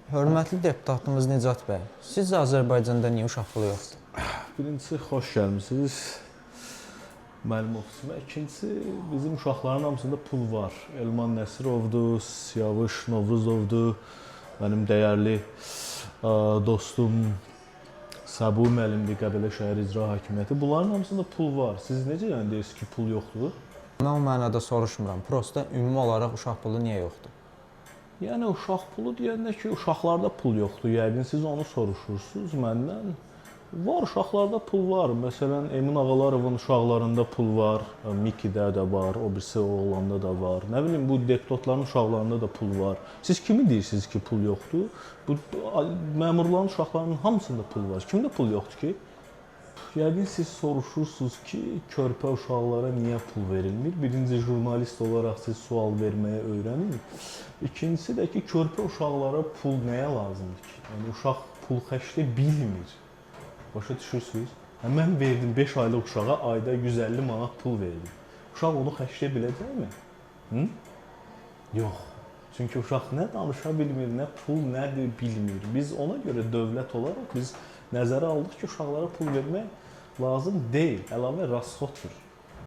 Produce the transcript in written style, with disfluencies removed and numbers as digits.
Hörmətli deputatımız Nicat bəy, sizcə Azərbaycanda niyə uşaq pulu yoxdur? Birincisi, xoş gəlmisiniz mənim ofisime. İkincisi, bizim uşaqların hamısında pul var. Elman Nəsirovdur, Siyavuş Novruzovdur, mənim dəyərli dostum Səbu müəllimdir, Qəbələ şəhər icra hakimiyyəti. Bunların hamısında pul var. Siz necə yəni deyirsiniz ki, pul yoxdur? Mən o mənada soruşmuram. Prosta ümumi olaraq uşaq pulu niyə yoxdur? Yəni uşaq pulu deyəndə ki, uşaqlarda pul yoxdur. Yəqin siz onu soruşursunuz məndən. Var, uşaqlarda pul var. Məsələn, Emin Ağalarovun uşaqlarında pul var, Mikidə də var, o birisi oğlanda da var. Nə bilim, bu deputatların uşaqlarında da pul var. Siz kimi deyirsiniz ki, pul yoxdur? Bu məmurların uşaqlarının hamısında pul var. Kimdə pul yoxdur ki? Yəqin siz soruşursunuz ki, körpə uşaqlara niyə pul verilmir? Birinci, jurnalist olaraq siz sual verməyə öyrənin. İkincisi də ki, körpə uşaqlara pul nəyə lazımdır ki? Yəni, uşaq pul xərcləyə bilmir. Başa düşürsünüz? Mən verdim 5 aylıq uşağa ayda 150 manat pul verdim. Uşaq onu xərcləyə biləcəkmi? Hı? Yox. Çünki uşaq nə danışa bilmir, nə pul nədir bilmir. Biz ona görə dövlət olaraq biz nəzərə aldıq ki, uşaqlara pul vermək lazım deyil. Əlavə rasxoddur.